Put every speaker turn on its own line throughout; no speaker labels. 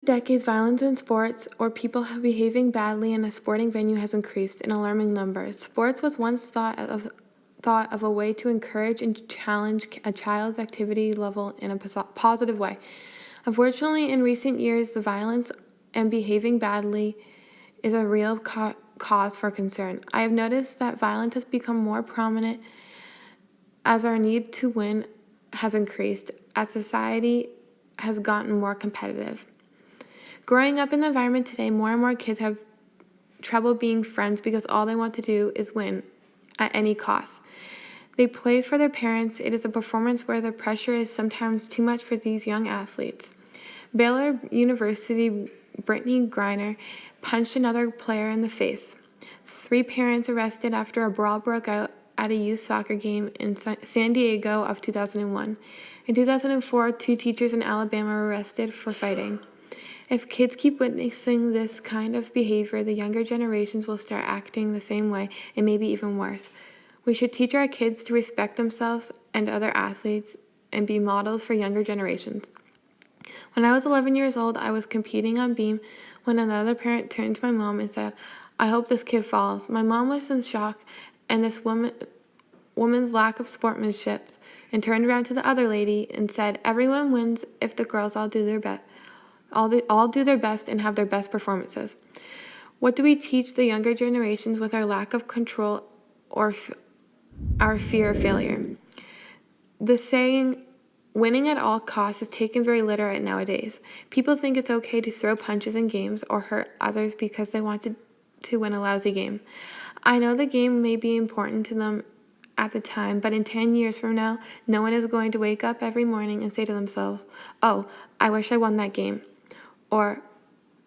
Decades, violence in sports or people behaving badly in a sporting venue has increased in alarming numbers. Sports was once thought of a way to encourage and challenge a child's activity level in a positive way. Unfortunately, in recent years, the violence and behaving badly is a real cause for concern. I have noticed that violence has become more prominent as our need to win has increased, as society has gotten more competitive. Growing up in the environment today, more and more kids have trouble being friends because all they want to do is win at any cost. They play for their parents. It is a performance where the pressure is sometimes too much for these young athletes. Baylor University Brittany Griner punched another player in the face. 3 parents arrested after a brawl broke out at a youth soccer game in San Diego of 2001. In 2004, 2 teachers in Alabama were arrested for fighting. If kids keep witnessing this kind of behavior, the younger generations will start acting the same way and maybe even worse. We should teach our kids to respect themselves and other athletes and be models for younger generations. When I was 11 years old, I was competing on beam when another parent turned to my mom and said, "I hope this kid falls." My mom was in shock and this woman's lack of sportsmanship and turned around to the other lady and said, "Everyone wins if the girls all do their best. All do their best and have their best performances." What do we teach the younger generations with our lack of control or our fear of failure? The saying, "winning at all costs," is taken very literally nowadays. People think it's okay to throw punches in games or hurt others because they want to win a lousy game. I know the game may be important to them at the time, but in 10 years from now, no one is going to wake up every morning and say to themselves, "Oh, I wish I won that game." Or,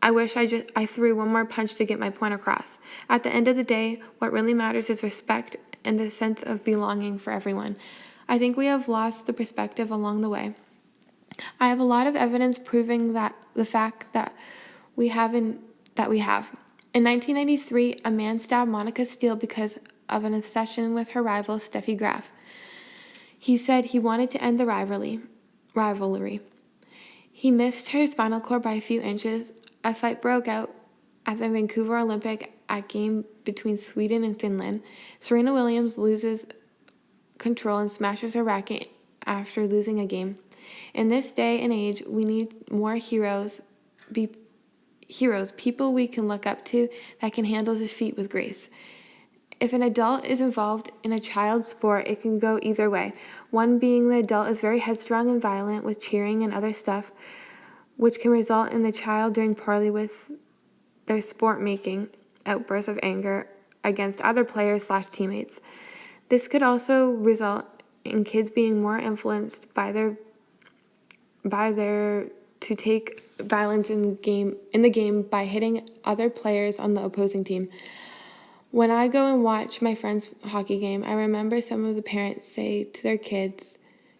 "I wish I threw one more punch to get my point across." At the end of the day, what really matters is respect and a sense of belonging for everyone. I think we have lost the perspective along the way. I have a lot of evidence proving that the fact that we have. In 1993, a man stabbed Monica Steele because of an obsession with her rival, Steffi Graf. He said he wanted to end the rivalry. He missed her spinal cord by a few inches. A fight broke out at the Vancouver Olympic at game between Sweden and Finland. Serena Williams loses control and smashes her racket after losing a game. In this day and age, we need more heroes, people we can look up to that can handle defeat with grace. If an adult is involved in a child's sport, it can go either way. One being the adult is very headstrong and violent with cheering and other stuff, which can result in the child doing poorly with their sport-making outbursts of anger against other players/teammates. This could also result in kids being more influenced by their to take violence in the game by hitting other players on the opposing team. When I go and watch my friend's hockey game, I remember some of the parents say to their kids,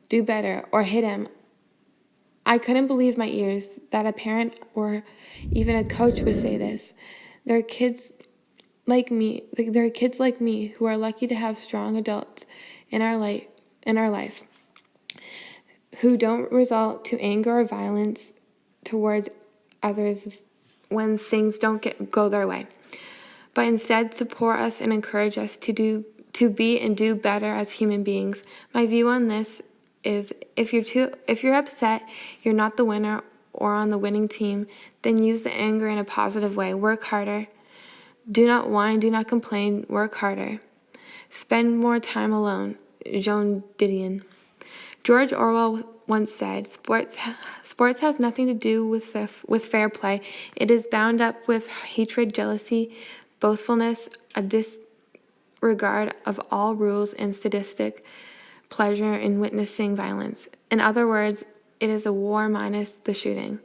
"Do better," or "hit him." I couldn't believe my ears that a parent or even a coach would say this. There are kids like me who are lucky to have strong adults in our life who don't result to anger or violence towards others when things don't go their way, but instead support us and encourage us to be and do better as human beings. My view on this is if you're upset, you're not the winner or on the winning team, then use the anger in a positive way. Work harder. Do not whine, do not complain, work harder. Spend more time alone. Joan Didion. George Orwell once said, Sports has nothing to do with fair play. It is bound up with hatred, jealousy, boastfulness, a disregard of all rules, and sadistic pleasure in witnessing violence. In other words, it is a war minus the shooting.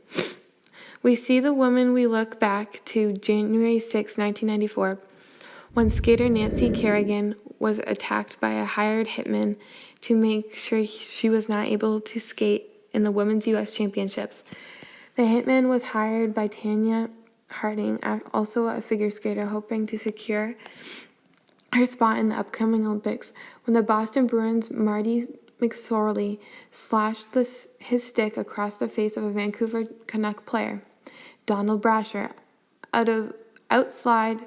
We see the woman we look back to January 6, 1994, when skater Nancy Kerrigan was attacked by a hired hitman to make sure she was not able to skate in the Women's U.S. Championships. The hitman was hired by Tanya Harding, also a figure skater, hoping to secure her spot in the upcoming Olympics, when the Boston Bruins' Marty McSorley slashed his stick across the face of a Vancouver Canuck player. Donald Brasher, outside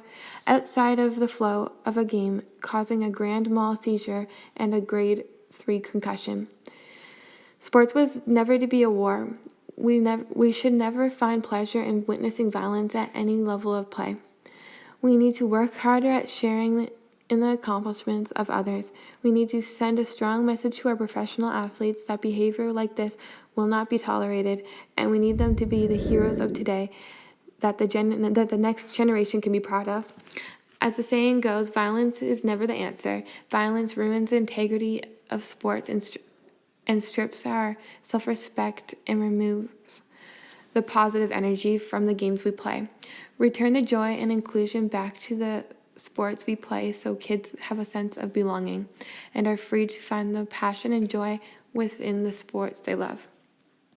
of the flow of a game, causing a grand mal seizure and a grade 3 concussion. Sports was never to be a war. We should never find pleasure in witnessing violence at any level of play. We need to work harder at sharing in the accomplishments of others. We need to send a strong message to our professional athletes that behavior like this will not be tolerated, and we need them to be the heroes of today that the next generation can be proud of. As the saying goes, violence is never the answer. Violence ruins the integrity of sports and strips our self-respect and removes the positive energy from the games we play. Return the joy and inclusion back to the sports we play so kids have a sense of belonging and are free to find the passion and joy within the sports they love.